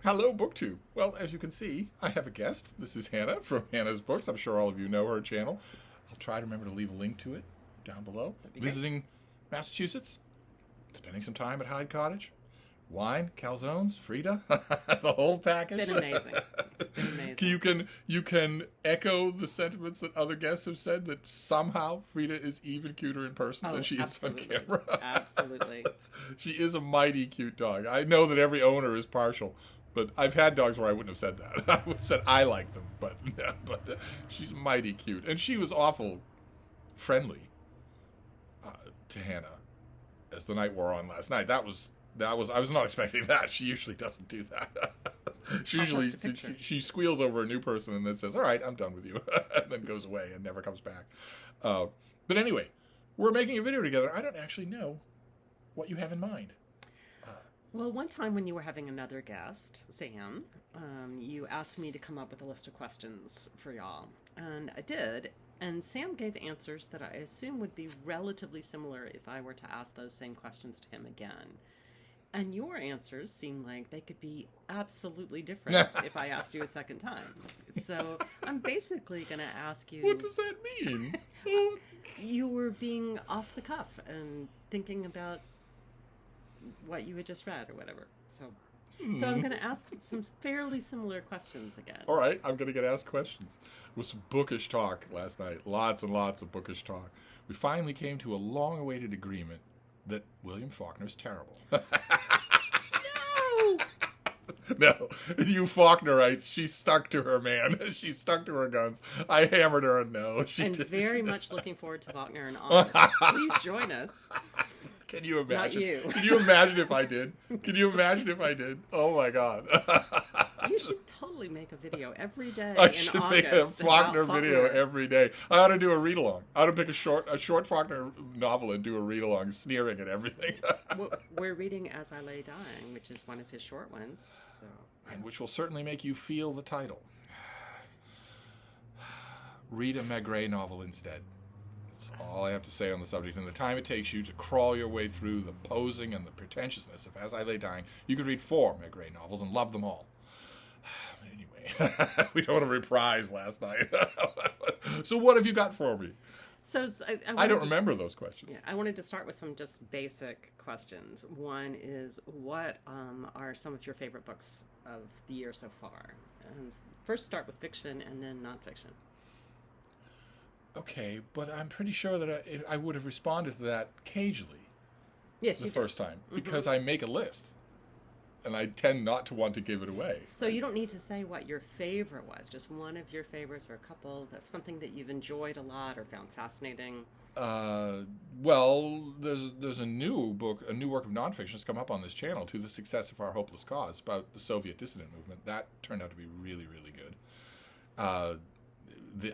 Hello, BookTube. Well, as you can see, I have a guest. This is Hannah from Hannah's Books. I'm sure all of you know her channel. I'll try to remember to leave a link to it down below. Visiting Massachusetts, spending some time at Hyde Cottage, wine, calzones, Frida, the whole package. It's been amazing. It's been amazing. You can echo the sentiments that other guests have said that somehow Frida is even cuter in person than she is on camera. Absolutely. She is a mighty cute dog. I know that every owner is partial, but I've had dogs where I wouldn't have said that. I would have said I like them, but she's mighty cute. And she was awful friendly to Hannah as the night wore on last night. I was not expecting that. She usually doesn't do that. She squeals over a new person and then says, "All right, I'm done with you," and then goes away and never comes back. But anyway, we're making a video together. I don't actually know what you have in mind. Well, one time when you were having another guest, Sam, you asked me to come up with a list of questions for y'all, and I did. And Sam gave answers that I assume would be relatively similar if I were to ask those same questions to him again. And your answers seem like they could be absolutely different if I asked you a second time. So I'm basically going to ask you... What does that mean? You were being off the cuff and thinking about what you had just read or whatever. So I'm going to ask some fairly similar questions again. All right, I'm going to get asked questions. It was some bookish talk last night. Lots and lots of bookish talk. We finally came to a long-awaited agreement that William Faulkner's terrible. No, you Faulknerites, she stuck to her man. She stuck to her guns. I hammered her a no. Very much looking forward to Faulkner in August. Please join us. Can you imagine? Not you. Can you imagine if I did? Can you imagine if I did? Oh my God. You should totally make a video every day I in should August make a Faulkner video every day. I ought to do a read-along. I ought to pick a short Faulkner novel and do a read-along, sneering at everything. We're reading As I Lay Dying, which is one of his short ones. And which will certainly make you feel the title. Read a Maigret novel instead. That's all I have to say on the subject. And the time it takes you to crawl your way through the posing and the pretentiousness of As I Lay Dying, you could read 4 Maigret novels and love them all. But anyway, we don't want to reprise last night. So what have you got for me? So I don't remember those questions. Yeah, I wanted to start with some just basic questions. One is, what are some of your favorite books of the year so far? And first start with fiction and then nonfiction. Okay, but I'm pretty sure that I would have responded to that cagely. Yes, the first time, because I make a list, and I tend not to want to give it away. So you don't need to say what your favorite was, just one of your favorites or a couple, something that you've enjoyed a lot or found fascinating. Well, there's a new work of nonfiction that's come up on this channel, To the Success of Our Hopeless Cause, about the Soviet dissident movement. That turned out to be really, really good.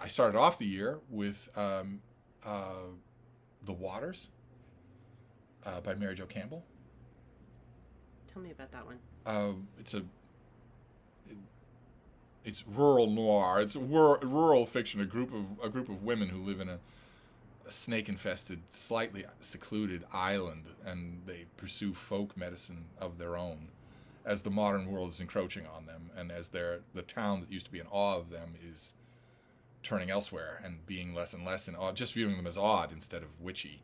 I started off the year with The Waters by Mary Jo Campbell. Tell me about that one. It's rural noir. It's rural fiction. A group of women who live in a snake-infested, slightly secluded island, and they pursue folk medicine of their own as the modern world is encroaching on them, and as the town that used to be in awe of them is turning elsewhere and being less and less in awe, just viewing them as odd instead of witchy.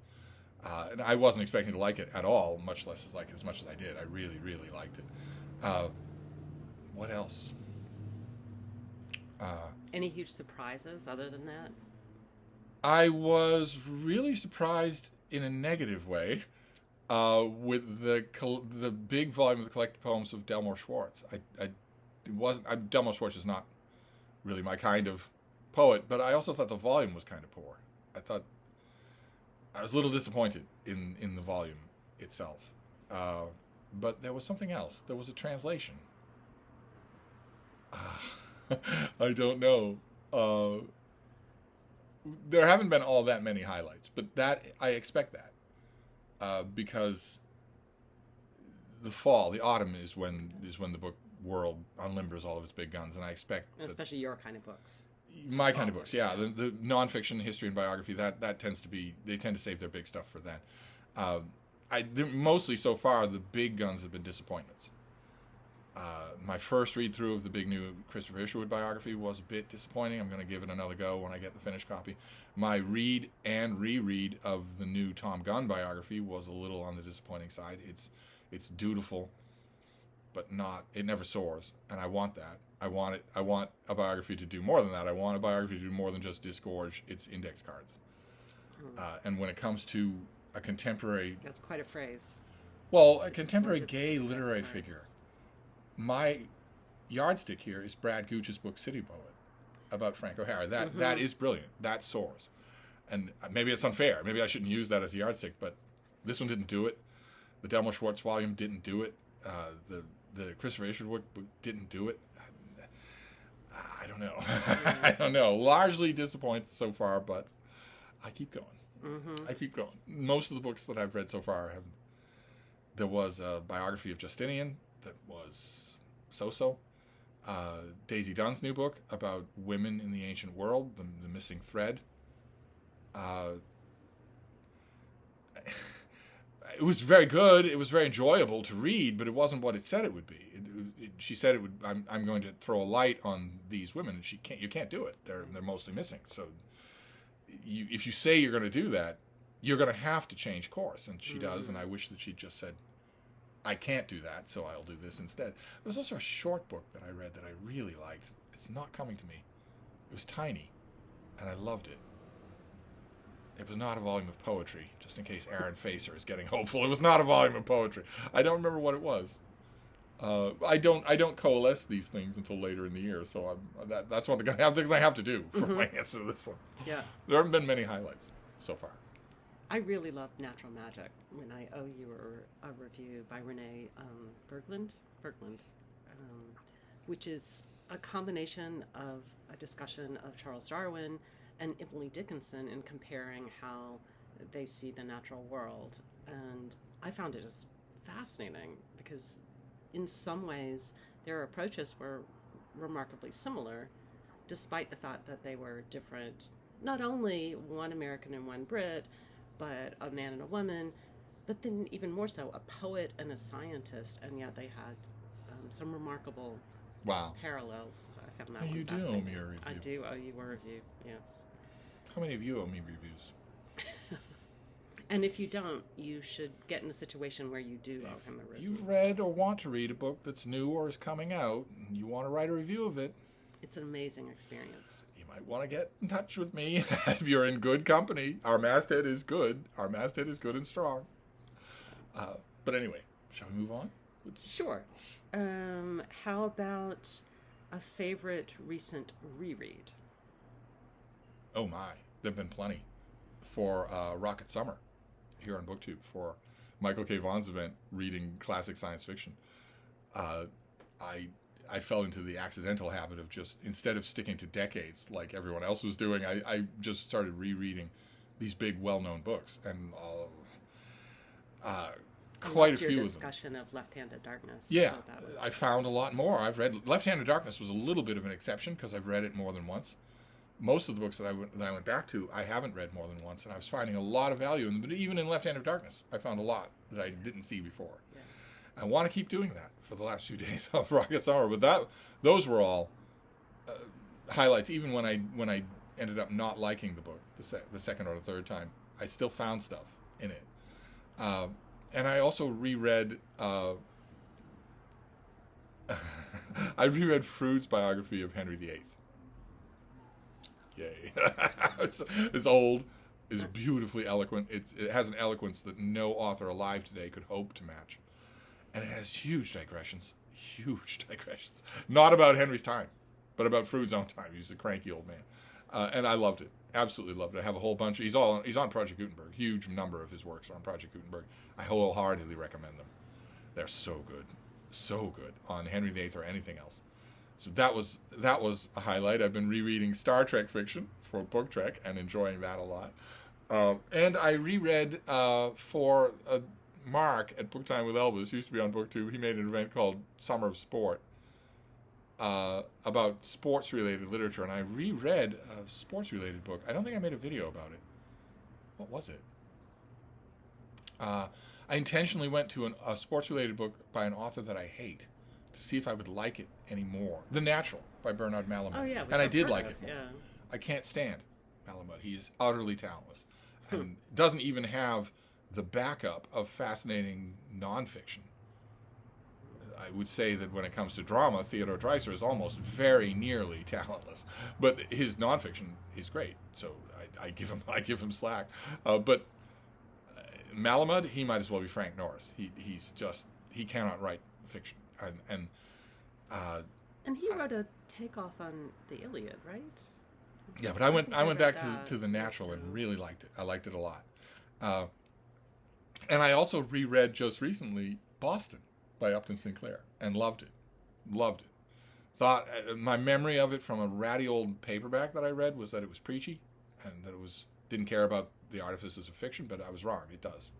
And I wasn't expecting to like it at all, much less as much as I did. I really, really liked it. What else? Any huge surprises other than that? I was really surprised in a negative way with the big volume of the collected poems of Delmore Schwartz. Delmore Schwartz is not really my kind of poet, but I also thought the volume was kind of poor. I was a little disappointed in the volume itself. But there was something else. There was a translation. I don't know. There haven't been all that many highlights, but I expect that because the autumn is when the book world unlimbers all of its big guns, and I expect especially your kind of books. My kind of books, yeah. The nonfiction, history, and biography, that tends to be, they tend to save their big stuff for then. Mostly so far, the big guns have been disappointments. My first read-through of the big new Christopher Isherwood biography was a bit disappointing. I'm going to give it another go when I get the finished copy. My read and reread of the new Tom Gunn biography was a little on the disappointing side. It's dutiful, but not. It never soars, and I want that. I want a biography to do more than that. I want a biography to do more than just disgorge its index cards. And when it comes to a contemporary... That's quite a phrase. Well, a contemporary gay literary figure. My yardstick here is Brad Gooch's book City Poet about Frank O'Hara. That is brilliant. That soars. And maybe it's unfair. Maybe I shouldn't use that as a yardstick, but this one didn't do it. The Delmore Schwartz volume didn't do it. The Christopher Isherwood book didn't do it. I don't know. I don't know. Largely disappointed so far, but I keep going. I keep going. Most of the books that I've read so far have... There was a biography of Justinian that was so-so. Daisy Dunn's new book about women in the ancient world, the missing thread. It was very good. It was very enjoyable to read, but it wasn't what it said it would be. She said it would. I'm going to throw a light on these women, and you can't do it. They're mostly missing. So, if you say you're going to do that, you're going to have to change course, and she does. And I wish that she'd just said, I can't do that, so I'll do this instead. There was also a short book that I read that I really liked. It's not coming to me. It was tiny, and I loved it. It was not a volume of poetry, just in case Aaron Facer is getting hopeful. It was not a volume of poetry. I don't remember what it was. I don't coalesce these things until later in the year, so that's one of the things I have to do for my answer to this one. Yeah. There haven't been many highlights so far. I really loved Natural Magic when I owe you a review by Renee Berglund, which is a combination of a discussion of Charles Darwin and Emily Dickinson in comparing how they see the natural world. And I found it as fascinating because in some ways their approaches were remarkably similar, despite the fact that they were different, not only one American and one Brit, but a man and a woman, but then even more so, a poet and a scientist, and yet they had some remarkable parallels. So I found that one you do owe me a review. I do owe you a review, yes. How many of you owe me reviews? And if you don't, you should get in a situation where you do owe him a review. You've read or want to read a book that's new or is coming out, and you want to write a review of it. It's an amazing experience. You might want to get in touch with me if you're in good company. Our masthead is good. Our masthead is good and strong. But anyway, shall we move on? Sure. How about a favorite recent reread? Oh my, there have been plenty. For Rocket Summer here on BookTube, for Michael K. Vaughan's event, reading classic science fiction, I fell into the accidental habit of just, instead of sticking to decades like everyone else was doing, I just started rereading these big, well-known books, and quite a few of them. Your discussion of Left-Handed Darkness. Yeah, I found a lot more. I've read Left-Handed Darkness was a little bit of an exception because I've read it more than once. Most of the books that I went back to, I haven't read more than once, and I was finding a lot of value in them. But even in Left-Handed Darkness, I found a lot that I didn't see before. Yeah. I want to keep doing that for the last few days of Rocket Summer. But those were all highlights. Even when I ended up not liking the book the second or the third time, I still found stuff in it. And I also reread. I reread Froude's biography of Henry VIII. Yay. It's old, is beautifully eloquent. It has an eloquence that no author alive today could hope to match. And it has huge digressions. Not about Henry's time, but about Froude's own time. He's a cranky old man. And I loved it. Absolutely loved it. I have a whole bunch. He's on Project Gutenberg. Huge number of his works are on Project Gutenberg. I wholeheartedly recommend them. They're so good. So good on Henry VIII or anything else. So that was a highlight. I've been rereading Star Trek fiction for Book Trek and enjoying that a lot. And I reread for Mark at Book Time with Elvis, used to be on BookTube. He made an event called Summer of Sport about sports-related literature, and I reread a sports-related book. I don't think I made a video about it. What was it? I intentionally went to a sports-related book by an author that I hate, to see if I would like it anymore. The Natural by Bernard Malamud. Oh yeah, and I did like it more. Yeah. I can't stand Malamud. He is utterly talentless and doesn't even have the backup of fascinating nonfiction. I would say that when it comes to drama, Theodore Dreiser is almost very nearly talentless, but his nonfiction is great. So I give him slack. But Malamud, he might as well be Frank Norris. He cannot write fiction, and he wrote a takeoff on the Iliad, right? Yeah, but I went back to the Natural and really liked it. I liked it a lot. And I also reread just recently Boston by Upton Sinclair and loved it. Thought my memory of it from a ratty old paperback that I read was that it was preachy and that it didn't care about the artifices of fiction, but I was wrong. It does.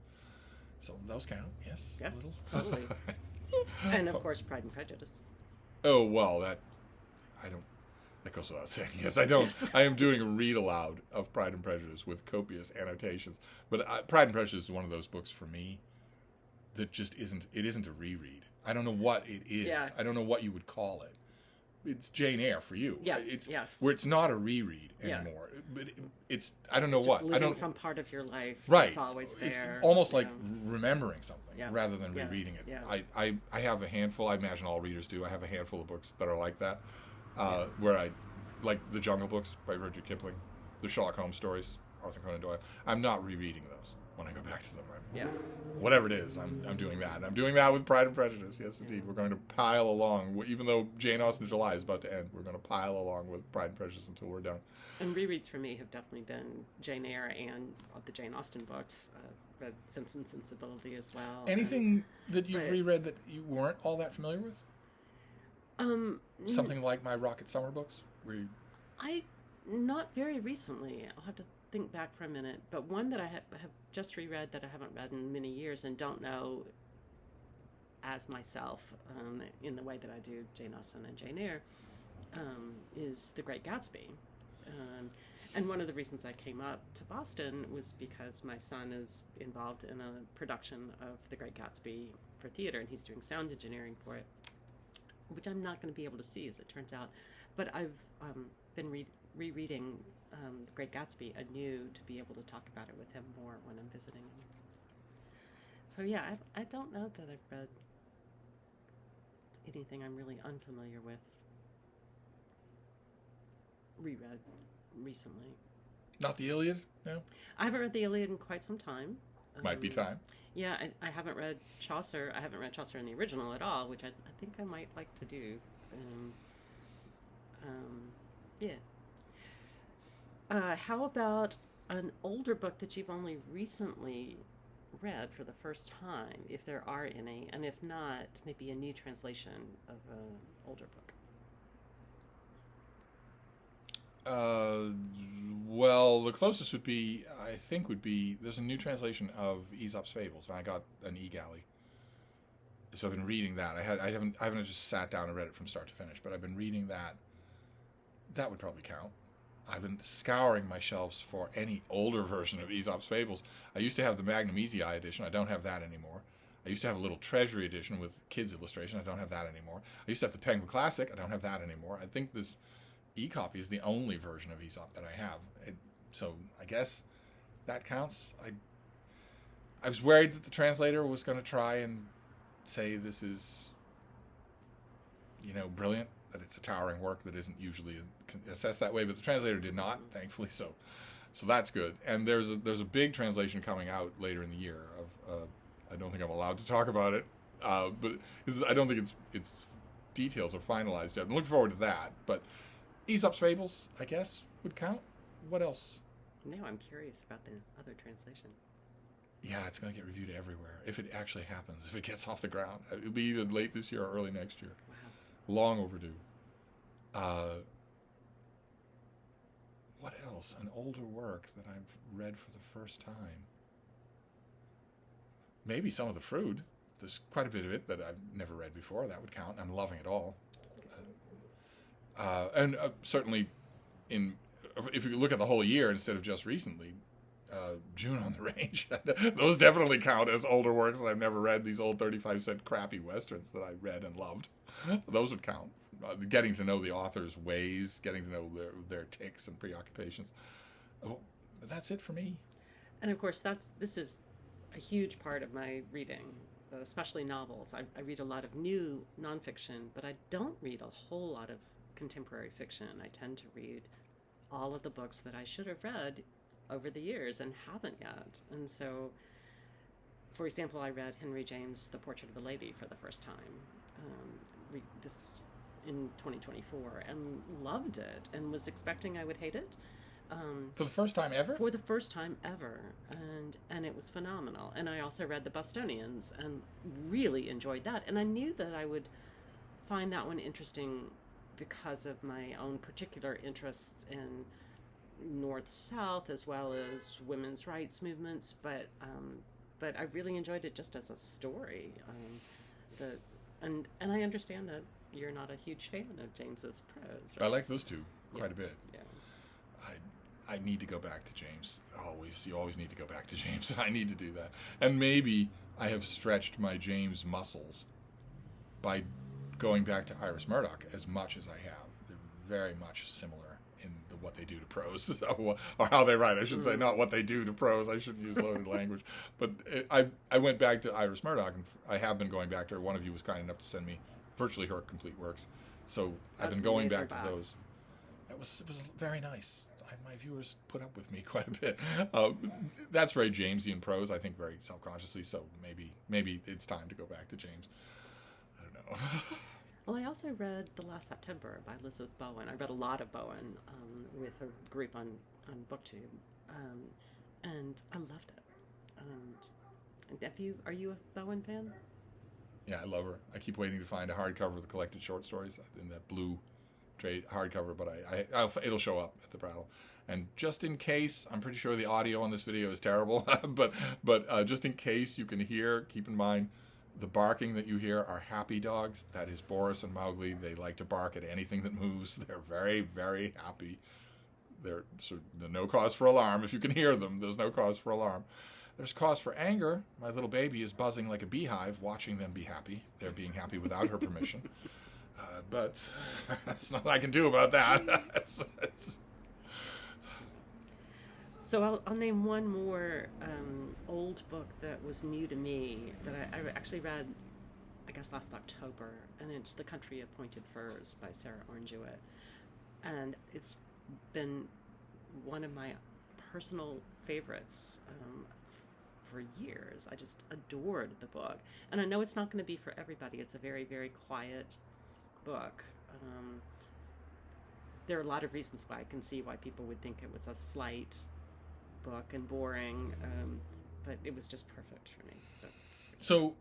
So those count, yes. Yeah, a little. Totally. And of course, Pride and Prejudice. Oh well, that goes without saying. Yes, I don't. Yes. I am doing a read aloud of Pride and Prejudice with copious annotations. But Pride and Prejudice is one of those books for me that just isn't. It isn't a reread. I don't know what it is. Yeah. I don't know what you would call it. It's Jane Eyre for you. Yes. Where it's not a reread anymore. But it's. I don't know what. Living I don't. Some part of your life. Right. It's always there. It's almost like remembering something rather than Yeah. rereading it. Yeah. I have a handful. I imagine all readers do. I have a handful of books that are like that, where I. Like the Jungle Books by Rudyard Kipling, the Sherlock Holmes stories, Arthur Conan Doyle. I'm not rereading those when I go back to them. Whatever it is, I'm doing that. And I'm doing that with Pride and Prejudice. Yes, indeed. We're going to pile along. Even though Jane Austen July is about to end, we're going to pile along with Pride and Prejudice until we're done. And rereads for me have definitely been Jane Eyre and the Jane Austen books. Read Sense and Sensibility as well. Anything that you've reread that you weren't all that familiar with? Something like my Rocket Summer books? Not very recently. I'll have to think back for a minute. But one that I have just reread that I haven't read in many years and don't know as myself in the way that I do Jane Austen and Jane Eyre is The Great Gatsby. And one of the reasons I came up to Boston was because my son is involved in a production of The Great Gatsby for theater, and he's doing sound engineering for it, which I'm not going to be able to see, as it turns out. But I've been rereading The Great Gatsby anew to be able to talk about it with him more when I'm visiting him. So yeah, I don't know that I've read anything I'm really unfamiliar with reread recently. Not the Iliad? No? I haven't read the Iliad in quite some time. Might be time. Yeah, I haven't read Chaucer. I haven't read Chaucer in the original at all, which I think I might like to do. How about an older book that you've only recently read for the first time, if there are any, and if not, maybe a new translation of an older book? Well, the closest would be there's a new translation of Aesop's Fables, and I got an e-galley. So I've been reading that. I haven't just sat down and read it from start to finish, but I've been reading that. That would probably count. I've been scouring my shelves for any older version of Aesop's Fables. I used to have the Magnum Easy Eye edition. I don't have that anymore. I used to have a little Treasury edition with kids' illustration. I don't have that anymore. I used to have the Penguin Classic. I don't have that anymore. I think this e-copy is the only version of Aesop that I have. So I guess that counts. I was worried that the translator was going to try and say this is, brilliant, that it's a towering work that isn't usually assessed that way, but the translator did not, thankfully. So that's good. And there's a big translation coming out later in the year of I don't think I'm allowed to talk about it, but I don't think its details are finalized yet. I'm looking forward to that. But Aesop's Fables, I guess, would count. What else? Now I'm curious about the other translation. Yeah, it's going to get reviewed everywhere if it actually happens, if it gets off the ground. It'll be either late this year or early next year. Wow. Long overdue. What else? An older work that I've read for the first time. Maybe Some of the Froude. There's quite a bit of it that I've never read before. That would count. I'm loving it all. And certainly, if you look at the whole year instead of just recently, June on the Range. Those definitely count as older works that I've never read. These old 35-cent crappy westerns that I read and loved. Those would count. Getting to know the author's ways, getting to know their tics and preoccupations. Oh, but that's it for me. And of course, this is a huge part of my reading, especially novels. I read a lot of new nonfiction, but I don't read a whole lot of contemporary fiction. I tend to read all of the books that I should have read over the years and haven't yet. And so, for example, I read Henry James' The Portrait of a Lady for the first time this in 2024 and loved it and was expecting I would hate it. For the first time ever? For the first time ever. And it was phenomenal. And I also read The Bostonians and really enjoyed that. And I knew that I would find that one interesting because of my own particular interests in North-South as well as women's rights movements. But I really enjoyed it just as a story. And I understand that you're not a huge fan of James's prose. Right? I like those two quite a bit. Yeah. I need to go back to James. You always need to go back to James. I need to do that. And maybe I have stretched my James muscles by going back to Iris Murdoch as much as I have. They're very much similar in what they do to prose, or how they write. I should say, not what they do to prose. I shouldn't use loaded language. But I went back to Iris Murdoch, and I have been going back to her. One of you was kind enough to send me virtually her complete works. So I've been going back to those. It was very nice. My viewers put up with me quite a bit. That's very Jamesian prose, I think, very self-consciously. So maybe it's time to go back to James. I don't know. Well, I also read The Last September by Elizabeth Bowen. I read a lot of Bowen with a group on BookTube, and I loved it. And are you a Bowen fan? Yeah, I love her. I keep waiting to find a hardcover of the collected short stories in that blue trade hardcover, but it'll show up at the Prattle. And just in case, I'm pretty sure the audio on this video is terrible, but just in case you can hear, keep in mind the barking that you hear are happy dogs. That is Boris and Mowgli. They like to bark at anything that moves. They're very, very happy. There's no cause for alarm. If you can hear them, there's no cause for alarm. There's cause for anger. My little baby is buzzing like a beehive, watching them be happy. They're being happy without her permission. But there's nothing I can do about that. So I'll name one more old book that was new to me that I actually read, I guess, last October, and it's The Country of Pointed Firs by Sarah Orne Jewett. And it's been one of my personal favorites for years. I just adored the book. And I know it's not going to be for everybody. It's a very, very quiet book. There are a lot of reasons why I can see why people would think it was a slight book and boring, but it was just perfect for me. So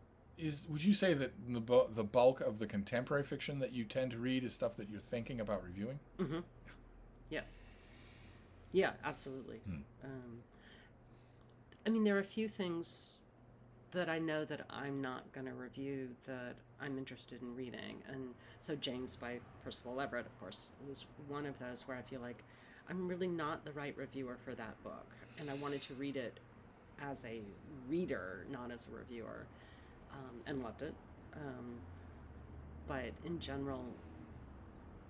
would you say that the bulk of the contemporary fiction that you tend to read is stuff that you're thinking about reviewing? Mm-hmm. Yeah, absolutely. I mean, there are a few things that I know that I'm not going to review that I'm interested in reading. And so James by Percival Everett, of course, was one of those where I feel like I'm really not the right reviewer for that book. And I wanted to read it as a reader, not as a reviewer, and loved it. But in general,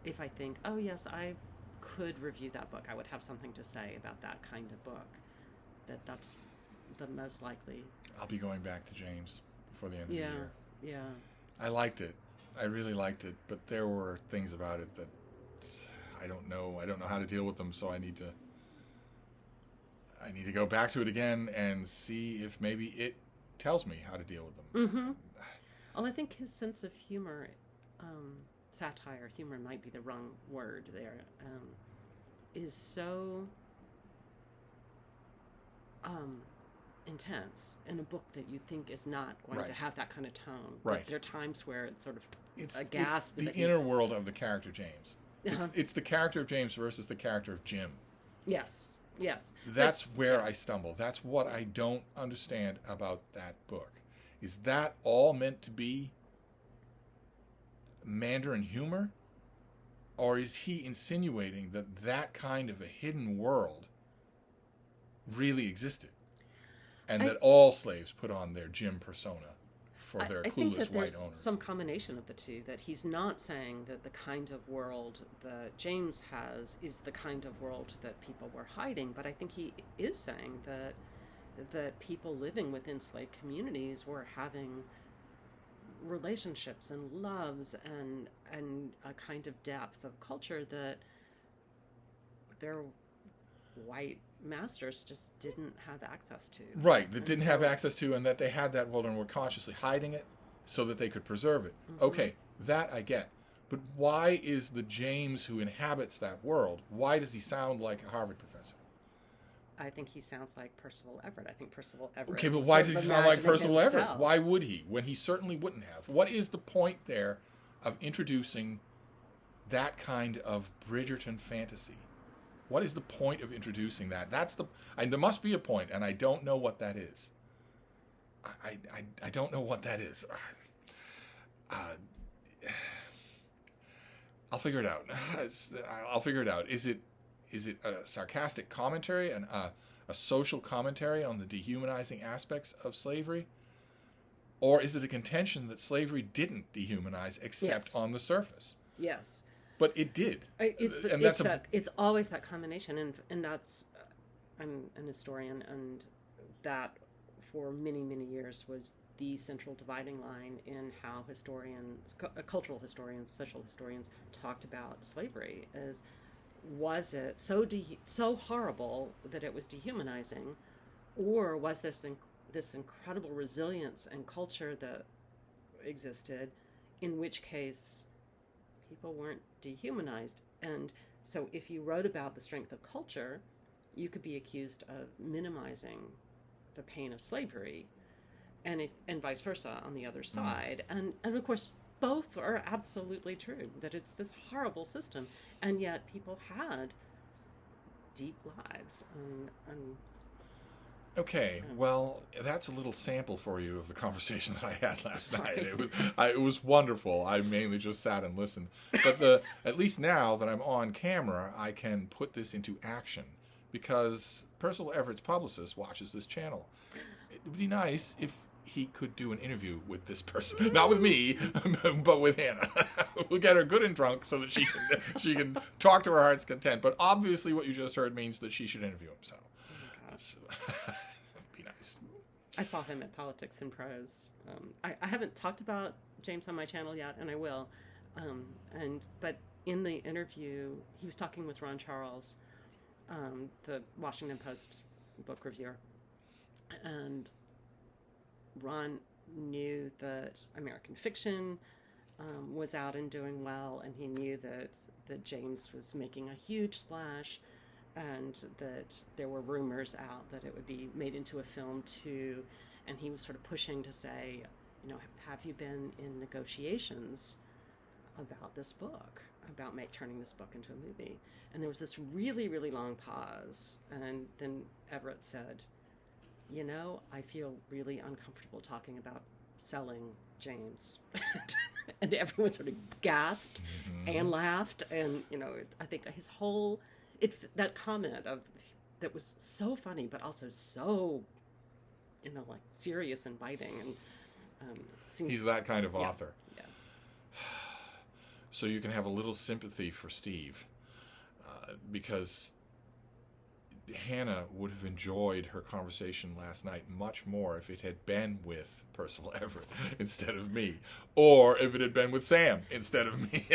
if I think, oh yes, I could review that book, I would have something to say about that kind of book, that's the most likely. I'll be going back to James before the end of the year. Yeah. I liked it. I really liked it, but there were things about it that I don't know. I don't know how to deal with them, so I need to go back to it again and see if maybe it tells me how to deal with them. Mm-hmm. Well, I think his sense of humor, satire, humor might be the wrong word there, is so intense in a book that you think is not going to have that kind of tone. Right. Like there are times where it's sort of a It's gasp. the inner world of the character James. It's the character of James versus the character of Jim. Yes. That's where I stumble. That's what I don't understand about that book. Is that all meant to be Mandarin humor? Or is he insinuating that kind of a hidden world really existed, and that all slaves put on their Jim persona for their I think clueless that white there's owners. some combination of the two, that he's not saying that the kind of world that James has is the kind of world that people were hiding, but I think he is saying that people living within slave communities were having relationships and loves and a kind of depth of culture that their white masters just didn't have access to. Right, that didn't have access to, and that they had that world and were consciously hiding it so that they could preserve it. Mm-hmm. Okay, that I get. But why is the James who inhabits that world, why does he sound like a Harvard professor? I think he sounds like Percival Everett. I think Percival Everett. Okay, but why does he sound like Percival himself. Everett? Why would he, when he certainly wouldn't have? What is the point there of introducing that kind of Bridgerton fantasy? What is the point of introducing that? There must be a point, and I don't know what that is. I don't know what that is. I'll figure it out. I'll figure it out. Is it a sarcastic commentary and a social commentary on the dehumanizing aspects of slavery? Or is it a contention that slavery didn't dehumanize except on the surface? Yes. But it did. It's always that combination, and that's I'm an historian, and that for many, many years was the central dividing line in how historians, cultural historians, social historians talked about slavery. Was it so horrible that it was dehumanizing, or was this incredible resilience and culture that existed, in which case people weren't dehumanized? And so if you wrote about the strength of culture, you could be accused of minimizing the pain of slavery, and vice versa on the other side. And of course, both are absolutely true, that it's this horrible system, and yet people had deep lives. Okay, well, that's a little sample for you of the conversation that I had last night. It was wonderful. I mainly just sat and listened. But at least now that I'm on camera, I can put this into action, because Percival Everett's publicist watches this channel. It would be nice if he could do an interview with this person, not with me, but with Hannah. We'll get her good and drunk so that she can talk to her heart's content. But obviously, what you just heard means that she should interview him. So, be nice. I saw him at Politics and Prose. I haven't talked about James on my channel yet, and I will. But in the interview, he was talking with Ron Charles, the Washington Post book reviewer, and Ron knew that American fiction was out and doing well, and he knew that James was making a huge splash, and that there were rumors out that it would be made into a film too. And he was sort of pushing to say, have you been in negotiations about this book, about turning this book into a movie? And there was this really, really long pause, and then Everett said, I feel really uncomfortable talking about selling James. And everyone sort of gasped and laughed. And, I think his whole, that comment that was so funny, but also so, serious and biting. And he's that kind of author. Yeah. So you can have a little sympathy for Steve, because Hannah would have enjoyed her conversation last night much more if it had been with Percival Everett instead of me, or if it had been with Sam instead of me.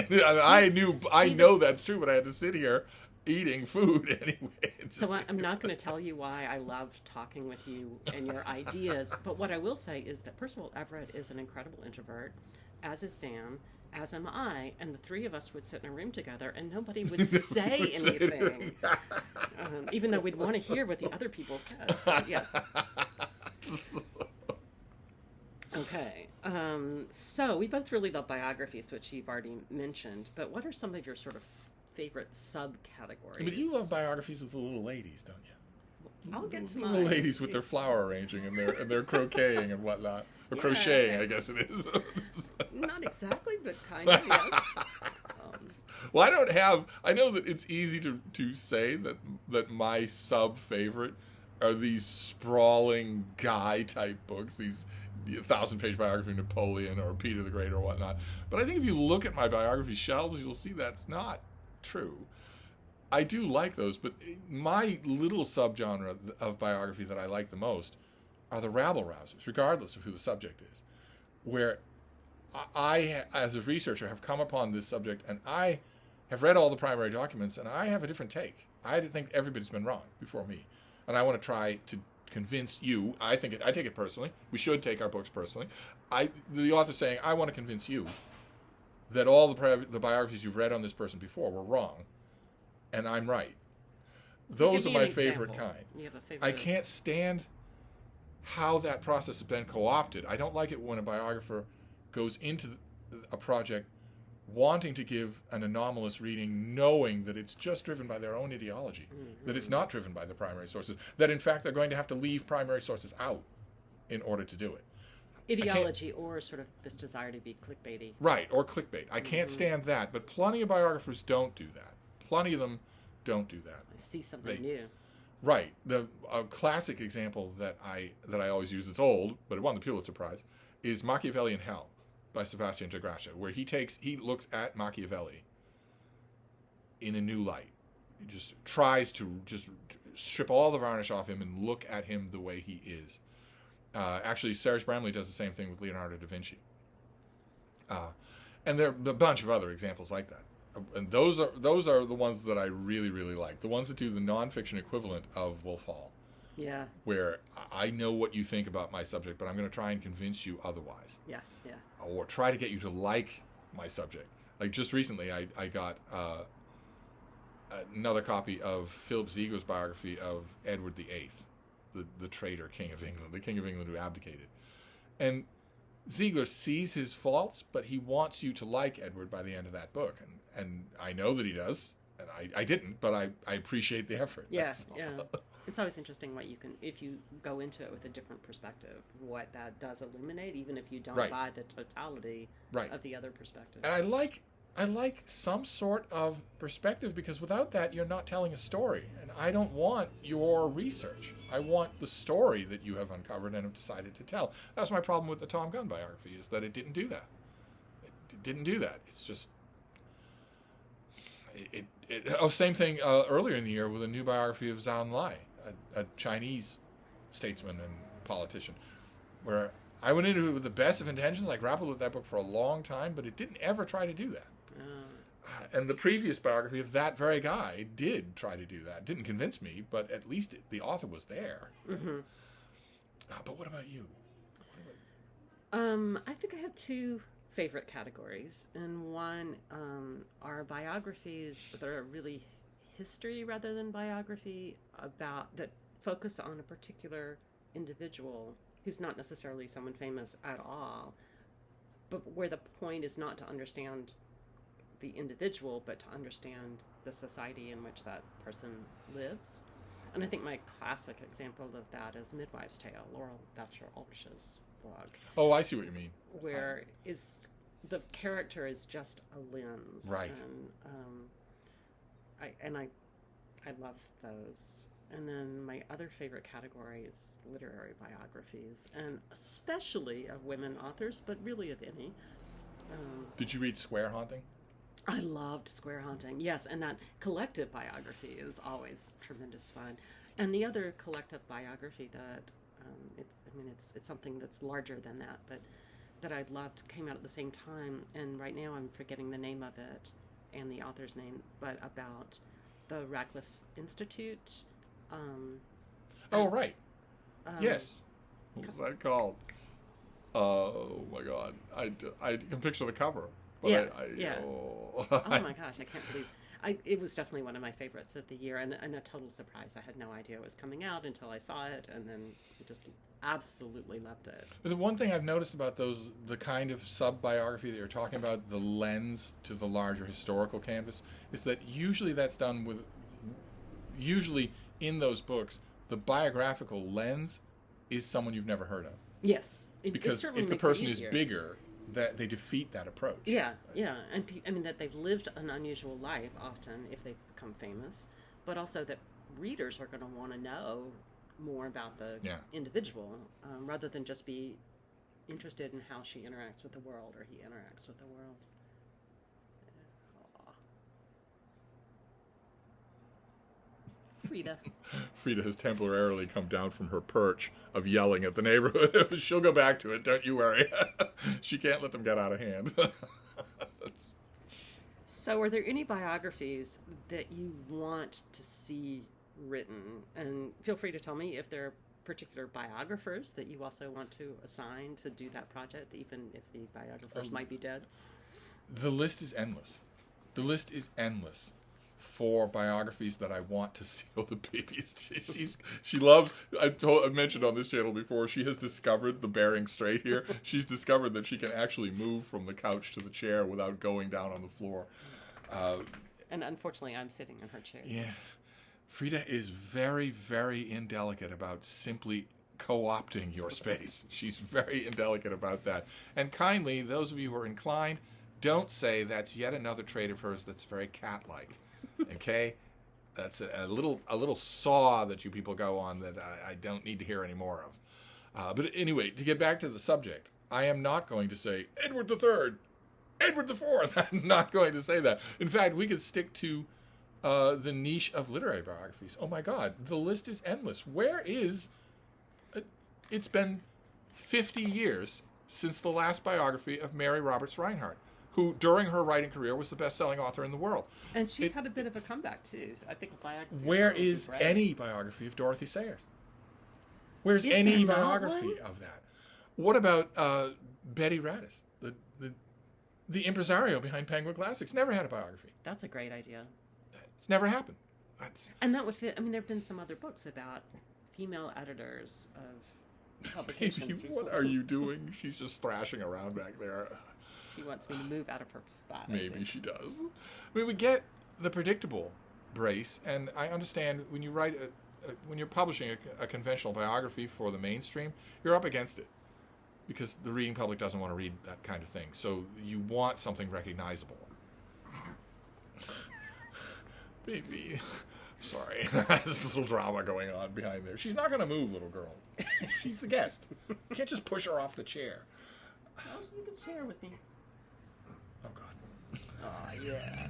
I know that's true, but I had to sit here eating food anyway. So I'm not going to tell you why I loved talking with you and your ideas, but what I will say is that Percival Everett is an incredible introvert, as is Sam, as am I, and the three of us would sit in a room together and nobody would say anything, even though we'd want to hear what the other people said. So, yes. Okay. So we both really love biographies, which you've already mentioned, but what are some of your sort of favorite subcategories? But you love biographies with the little ladies, don't you? I'll get to little ladies with their flower arranging and their croqueting and whatnot. Or crocheting, I guess it is. Not exactly, but kind of, yes. Well, I know that it's easy to say that my sub-favorite are these sprawling guy-type books, these 1,000-page biography of Napoleon or Peter the Great or whatnot. But I think if you look at my biography shelves, you'll see that's not true. I do like those, but my little subgenre of biography that I like the most are the rabble-rousers, regardless of who the subject is, where I, as a researcher, have come upon this subject, and I have read all the primary documents, and I have a different take. I think everybody's been wrong before me, and I want to try to convince you. I take it personally. We should take our books personally. The author's saying, I want to convince you that all the biographies you've read on this person before were wrong, and I'm right. Those are my favorite kind. You have a favorite? I can't stand how that process has been co-opted. I don't like it when a biographer goes into a project wanting to give an anomalous reading, knowing that it's just driven by their own ideology, that it's not driven by the primary sources, that in fact they're going to have to leave primary sources out in order to do it. Ideology or sort of this desire to be clickbaity. Right, or clickbait. I can't stand that, but plenty of biographers don't do that. Plenty of them don't do that. I see something new. Right. A classic example that I always use, it's old, but it won the Pulitzer Prize, is Machiavelli in Hell by Sebastian de Gracia, where he looks at Machiavelli in a new light. He just tries to just strip all the varnish off him and look at him the way he is. Actually, Serge Bramley does the same thing with Leonardo da Vinci. And there are a bunch of other examples like that. And those are the ones that I really, really like. The ones that do the nonfiction equivalent of Wolf Hall. Yeah. Where I know what you think about my subject, but I'm going to try and convince you otherwise. Yeah, yeah. Or try to get you to like my subject. Like just recently, I got another copy of Philip Ziegler's biography of Edward VIII, the traitor king of England, the king of England who abdicated. And Ziegler sees his faults, but he wants you to like Edward by the end of that book. And I know that he does, and I didn't, but I appreciate the effort. Yeah, yeah. It's always interesting what you can, if you go into it with a different perspective, what that does illuminate, even if you don't buy the totality of the other perspective. And I like some sort of perspective, because without that, you're not telling a story. And I don't want your research. I want the story that you have uncovered and have decided to tell. That's my problem with the Tom Gunn biography, is that it didn't do that. It didn't do that. It's just... same thing earlier in the year with a new biography of Zhao Enlai, a Chinese statesman and politician, where I went into it with the best of intentions. I grappled with that book for a long time, but it didn't ever try to do that. And the previous biography of that very guy did try to do that. Didn't convince me, but at least the author was there. Mm-hmm. But what about you? I think I have two favorite categories, and one are biographies that are really history rather than biography, that focus on a particular individual who's not necessarily someone famous at all, but where the point is not to understand the individual, but to understand the society in which that person lives. And I think my classic example of that is Midwife's Tale, Laurel Thatcher Aldrich's blog. Oh, I see what you mean. Where the character is just a lens, right? And I love those. And then my other favorite category is literary biographies, and especially of women authors, but really of any. Did you read Square Haunting? I loved Square Haunting, yes, and that collective biography is always tremendous fun. And the other collective biography that it's something that's larger than that, but that I loved came out at the same time, and right now I'm forgetting the name of it and the author's name, but about the Radcliffe Institute. Right. Yes. What was that called? Oh my God, I can picture the cover. But yeah. Oh my gosh, I can't believe. It was definitely one of my favorites of the year, and a total surprise. I had no idea it was coming out until I saw it, and then just absolutely loved it. But the one thing I've noticed about the kind of sub-biography that you're talking about, the lens to the larger historical canvas, is that usually that's done with, usually in those books, the biographical lens is someone you've never heard of. Yes. Because if the person is bigger, that they defeat that approach. Yeah, and that they've lived an unusual life often if they've become famous, but also that readers are going to want to know more about the individual, rather than just be interested in how she interacts with the world or he interacts with the world. Frida. Frida has temporarily come down from her perch of yelling at the neighborhood. She'll go back to it, don't you worry. She can't let them get out of hand. So are there any biographies that you want to see written? And feel free to tell me if there are particular biographers that you also want to assign to do that project, even if the biographers might be dead. The list is endless. The list is endless for biographies that I want to seal the babies. She loves, I've mentioned on this channel before, she has discovered the bearing straight here. She's discovered that she can actually move from the couch to the chair without going down on the floor. And unfortunately, I'm sitting in her chair. Yeah. Frida is very, very indelicate about simply co-opting your space. She's very indelicate about that. And kindly, those of you who are inclined, don't say that's yet another trait of hers that's very cat-like. Okay? That's a little saw that you people go on that I don't need to hear any more of. But anyway, to get back to the subject, I am not going to say Edward III, Edward IV. I'm not going to say that. In fact, we could stick to the niche of literary biographies. Oh my God, the list is endless. Where is... It's been 50 years since the last biography of Mary Roberts Rinehart, who, during her writing career, was the best-selling author in the world. And she's had a bit of a comeback, too. I think a biography... Where is any biography of Dorothy Sayers? Where's any biography of that? What about Betty Radis, the impresario behind Penguin Classics? Never had a biography. That's a great idea. It's never happened. And that would fit... I mean, there have been some other books about female editors of publications. Baby, what are you doing? She's just thrashing around back there. She wants me to move out of her spot. Maybe she does. I mean, we get the predictable, Brace, and I understand when you write, when you're publishing a conventional biography for the mainstream, you're up against it because the reading public doesn't want to read that kind of thing. So you want something recognizable. Baby, sorry, there's a little drama going on behind there. She's not going to move, little girl. She's the guest. You can't just push her off the chair. Oh, you can share with me. Oh, God. Oh, yeah.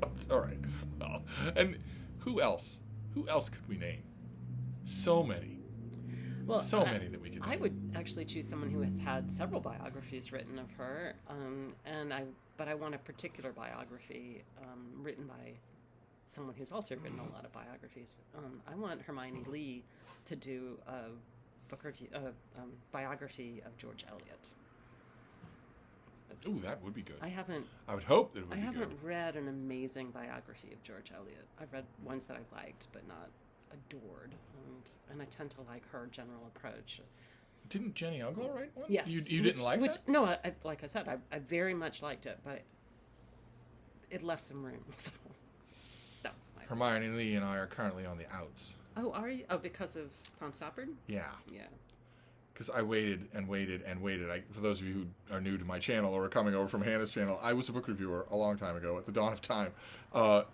It's all right. Well, and who else? Who else could we name? So many. Well, so many that we could name. I would actually choose someone who has had several biographies written of her, but I want a particular biography written by someone who's also written a lot of biographies. I want Hermione Lee to do a biography of George Eliot. Ooh, that would be good. I would hope that it would be good. I haven't read an amazing biography of George Eliot. I've read ones that I liked, but not adored. And I tend to like her general approach. Didn't Jenny Uglow write one? Yes. You didn't like that? No, like I said, I very much liked it, but it left some room. So that was my Hermione Lee and I are currently on the outs. Oh, are you? Oh, because of Tom Stoppard? Yeah. Yeah. Because I waited and waited and waited. For those of you who are new to my channel or are coming over from Hannah's channel, I was a book reviewer a long time ago, at the dawn of time.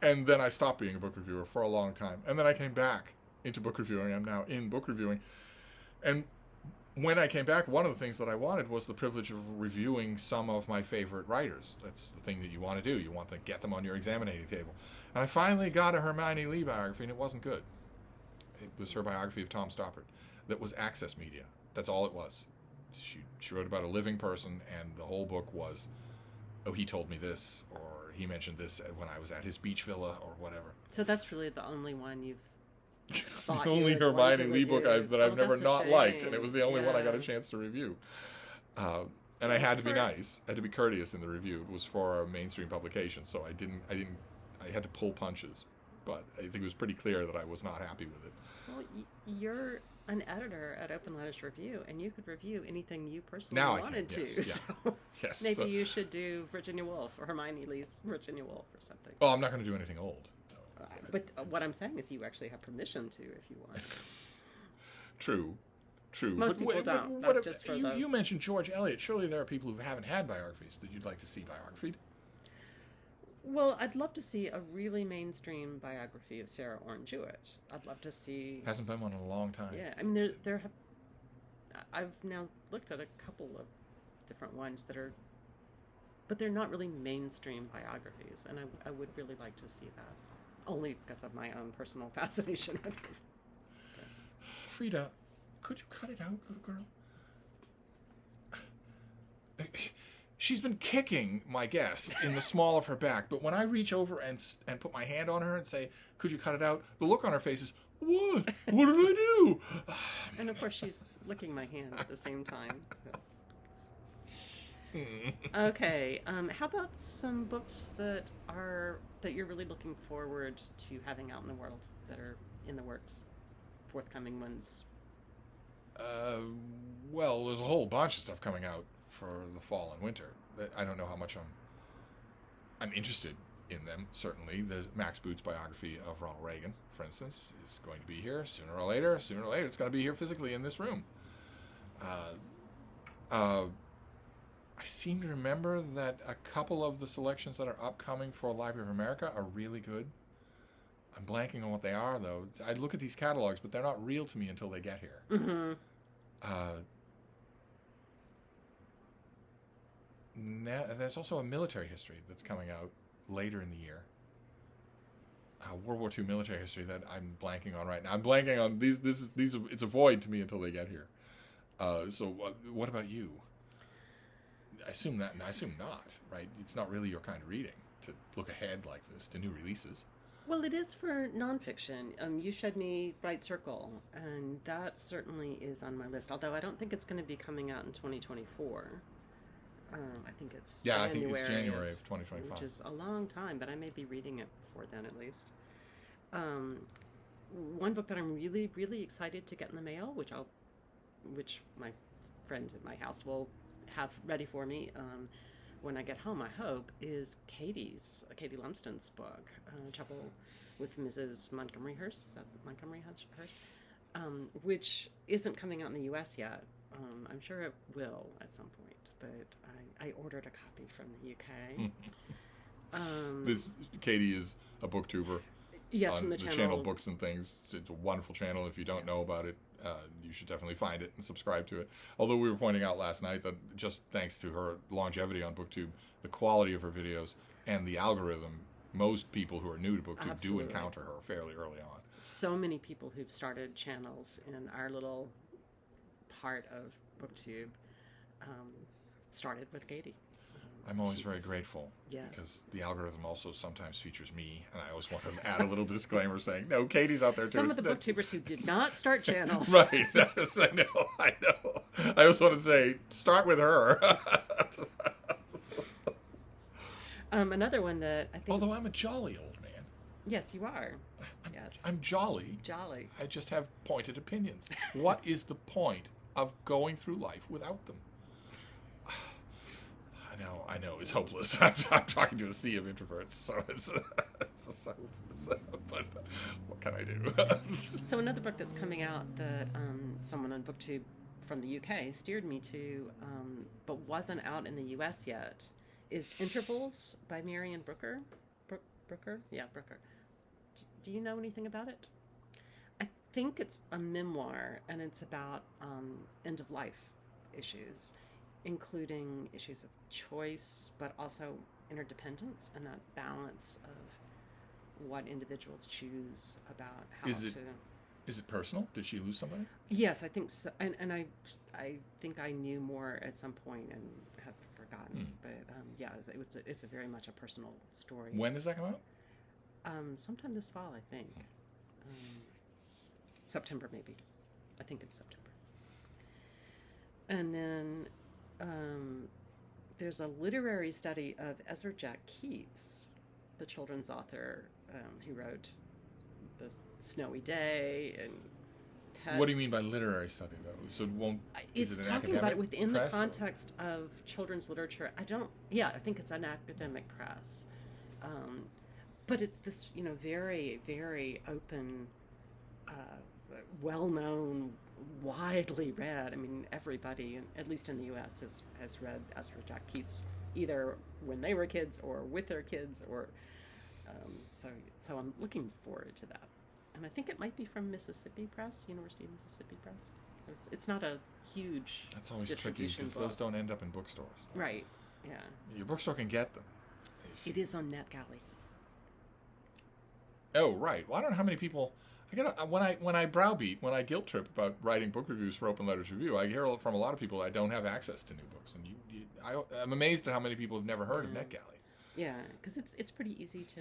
And then I stopped being a book reviewer for a long time. And then I came back into book reviewing. I'm now in book reviewing. And when I came back, one of the things that I wanted was the privilege of reviewing some of my favorite writers. That's the thing that you want to do. You want to get them on your examining table. And I finally got a Hermione Lee biography, and it wasn't good. It was her biography of Tom Stoppard that was Access Media. That's all it was. She wrote about a living person, and the whole book was, oh, he told me this, or he mentioned this when I was at his beach villa, or whatever. So that's really the only one you've It's the only Hermione Lee book that I've never not liked, and it was the only one I got a chance to review. And I had to be nice. I had to be courteous in the review. It was for a mainstream publication, so I had to pull punches. But I think it was pretty clear that I was not happy with it. Well, you're an editor at Open Letters Review, and you could review anything you personally wanted to. Yes, yeah. So maybe you should do Virginia Woolf or Hermione Lee's Virginia Woolf or something. Oh, I'm not going to do anything old. But what I'm saying is you actually have permission to if you want. True. Most people don't. That's just for you mentioned George Eliot. Surely there are people who haven't had biographies that you'd like to see biographied. Well, I'd love to see a really mainstream biography of Sarah Orne Jewett. I'd love to see. Hasn't been one in a long time. Yeah, I mean, there have. I've now looked at a couple of different ones that are, but they're not really mainstream biographies, and I would really like to see that, only because of my own personal fascination with her. Okay. Frida, could you cut it out, little girl? She's been kicking my guest in the small of her back, but when I reach over and put my hand on her and say, could you cut it out? The look on her face is, what? What did I do? And of course she's licking my hand at the same time. So. Okay, how about some books that you're really looking forward to having out in the world, that are in the works? Forthcoming ones. Well, there's a whole bunch of stuff coming out for the fall and winter. I don't know how much I'm interested in them. Certainly, there's Max Boot's biography of Ronald Reagan, for instance, is going to be here sooner or later. Sooner or later, it's going to be here physically in this room. I seem to remember that a couple of the selections that are upcoming for Library of America are really good. I'm blanking on what they are, though. I look at these catalogs, but they're not real to me until they get here. Mm-hmm. There's also a military history that's coming out later in the year. World War II military history that I'm blanking on right now. I'm blanking on these. It's a void to me until they get here. So what about you? I assume that, and I assume not. Right? It's not really your kind of reading to look ahead like this to new releases. Well, it is for nonfiction. You showed me Bright Circle, and that certainly is on my list. Although I don't think it's going to be coming out in 2024. I think it's I think it's January of 2025, which is a long time, but I may be reading it before then at least. One book that I'm really, really excited to get in the mail, which my friend at my house will have ready for me when I get home, I hope, is Katie Lumsden's book, Trouble with Mrs. Montgomery Hearst. Is that Montgomery Hearst? Which isn't coming out in the U.S. yet. I'm sure it will at some point, but I ordered a copy from the UK. This Katie is a booktuber. Yes, on from the channel Books and Things. It's a wonderful channel. If you don't know about it, you should definitely find it and subscribe to it. Although we were pointing out last night that just thanks to her longevity on BookTube, the quality of her videos and the algorithm, most people who are new to BookTube do encounter her fairly early on. So many people who've started channels in our little part of BookTube started with Katie. I'm always very grateful because the algorithm also sometimes features me, and I always want to add a little disclaimer saying, no, Katie's out there too. Some of the booktubers who did not start channels. Right. Yes, I know. I just want to say, start with her. Another one that I think... Although I'm a jolly old man. Yes, you are. Yes. I'm jolly. Jolly. I just have pointed opinions. What is the point of going through life without them? I know, it's hopeless. I'm talking to a sea of introverts, so but what can I do? So another book that's coming out that someone on BookTube from the UK steered me to, but wasn't out in the US yet, is Intervals by Marion Brooker. Brooker? Yeah, Brooker. Do you know anything about it? I think it's a memoir, and it's about end-of-life issues, including issues of choice, but also interdependence and that balance of what individuals choose about how Is it personal? Did she lose somebody? Yes, I think so. And I think I knew more at some point and have forgotten. But it's a very much a personal story. When does that come out? Sometime this fall, I think. September, maybe. I think it's September. And then there's a literary study of Ezra Jack Keats, the children's author who wrote The Snowy Day and Pet. What do you mean by literary study, though? So it's talking about it within the context of children's literature. I think it's an academic press. But it's this, very, very open, well-known, widely read. I mean, everybody, at least in the U.S., has read Ezra Jack Keats either when they were kids or with their kids, or so I'm looking forward to that. And I think it might be from Mississippi Press, University of Mississippi Press. So it's not a huge. That's always tricky because those don't end up in bookstores. Right. Yeah. Your bookstore can get them. It is on NetGalley. Oh, right. Well, I don't know how many people. When I browbeat, when I guilt trip about writing book reviews for Open Letters Review, I hear from a lot of people I don't have access to new books, and I'm amazed at how many people have never heard of NetGalley. Yeah, because it's pretty easy to.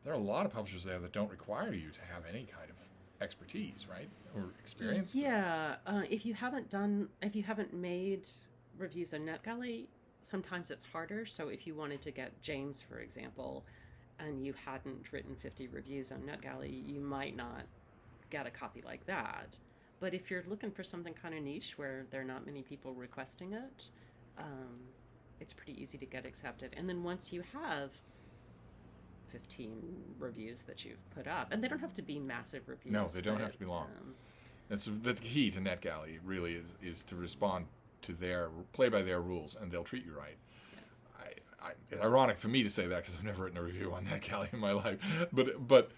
There are a lot of publishers there that don't require you to have any kind of expertise, right, or experience. Yeah, if you haven't made reviews on NetGalley, sometimes it's harder. So if you wanted to get James, for example, and you hadn't written 50 reviews on NetGalley, you might not get a copy like that. But if you're looking for something kind of niche where there are not many people requesting it, it's pretty easy to get accepted. And then once you have 15 reviews that you've put up, and they don't have to be massive reviews. No, they don't have to be long. That's the key to NetGalley, really, is to respond to play by their rules, and they'll treat you right. It's ironic for me to say that because I've never written a review on NetGalley in my life, but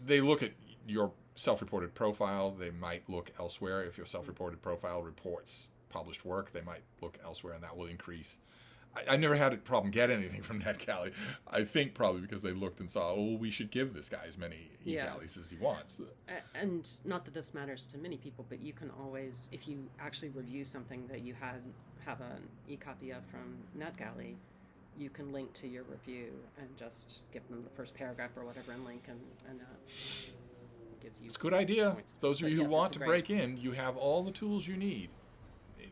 they look at your self-reported profile. They might look elsewhere. If your self-reported profile reports published work, they might look elsewhere, and that will increase. I never had a problem get anything from NetGalley. I think probably because they looked and saw, we should give this guy as many e-galleys as he wants. And not that this matters to many people, but you can always, if you actually review something that you have an e-copy of from NetGalley, you can link to your review and just give them the first paragraph or whatever and link, and gives you. It's a good idea. Points. Those of you who want to break in, you have all the tools you need.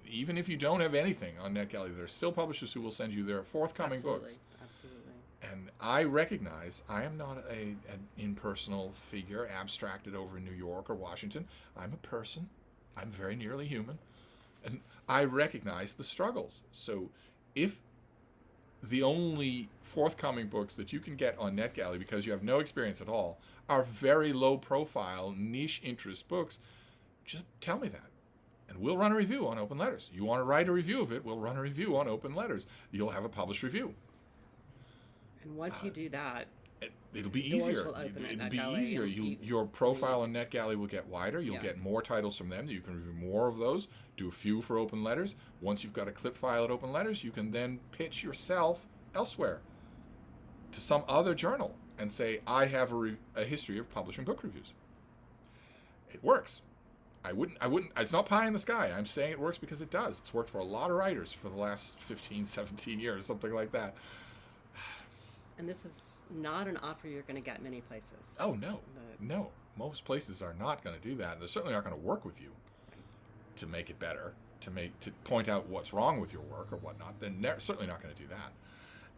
Even if you don't have anything on NetGalley, there are still publishers who will send you their forthcoming books. Absolutely. And I recognize I am not an impersonal figure abstracted over in New York or Washington. I'm a person. I'm very nearly human. And I recognize the struggles. So if the only forthcoming books that you can get on NetGalley, because you have no experience at all, are very low-profile, niche interest books, just tell me that. And we'll run a review on Open Letters. You want to write a review of it, we'll run a review on Open Letters. You'll have a published review. And once you do that, it'll be easier. It'll be easier. Your profile on NetGalley will get wider. You'll get more titles from them. You can review more of those. Do a few for Open Letters. Once you've got a clip file at Open Letters, you can then pitch yourself elsewhere to some other journal and say, I have a history of publishing book reviews. It works. I wouldn't, it's not pie in the sky. I'm saying it works because it does. It's worked for a lot of writers for the last 15, 17 years, something like that. And this is not an offer you're going to get many places. Oh, no. No. Most places are not going to do that. They're certainly not going to work with you to make it better, to point out what's wrong with your work or whatnot. They're certainly not going to do that.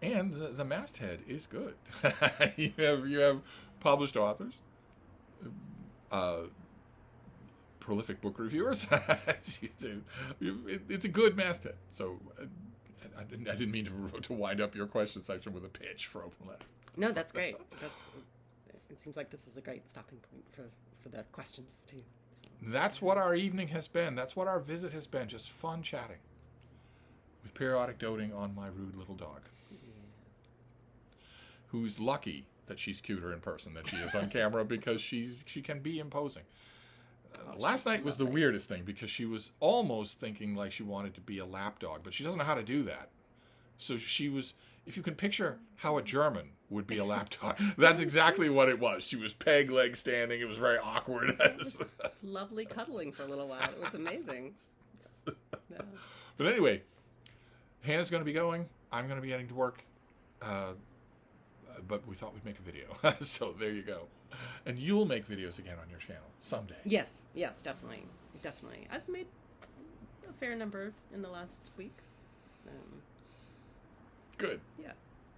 And the masthead is good. you have published authors, prolific book reviewers. It's a good masthead. So I didn't mean to wind up your question section with a pitch for Open Letters. No, that's great. It seems like this is a great stopping point for the questions too. So. That's what our evening has been. That's what our visit has been. Just fun chatting with periodic doting on my rude little dog, who's lucky that she's cuter in person than she is on camera because she can be imposing. Last night was the weirdest thing because she was almost thinking like she wanted to be a lap dog, but she doesn't know how to do that. So she was, if you can picture how a German would be a lap dog, that's exactly what it was. She was peg leg standing. It was very awkward. It was lovely cuddling for a little while. It was amazing. Yeah. But anyway, Hannah's going to be going. I'm going to be getting to work. But we thought we'd make a video. So there you go. And you'll make videos again on your channel someday. Yes, definitely. I've made a fair number in the last week. Good. Yeah.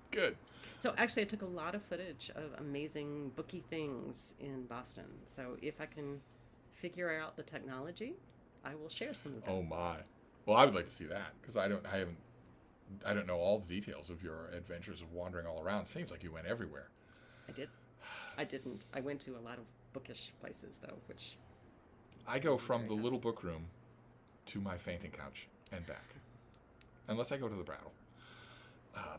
Good. So actually I took a lot of footage of amazing booky things in Boston. So if I can figure out the technology, I will share some of them. Oh my. Well, I would like to see that because I don't know all the details of your adventures of wandering all around. Seems like you went everywhere. I didn't. I went to a lot of bookish places, though, which... I go from the little book room to my fainting couch. and back. Unless I go to the Brattle.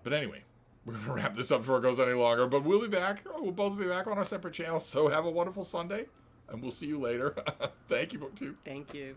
But anyway, we're going to wrap this up before it goes any longer. But we'll be back. We'll both be back on our separate channels. So have a wonderful Sunday. And we'll see you later. Thank you, BookTube. Thank you.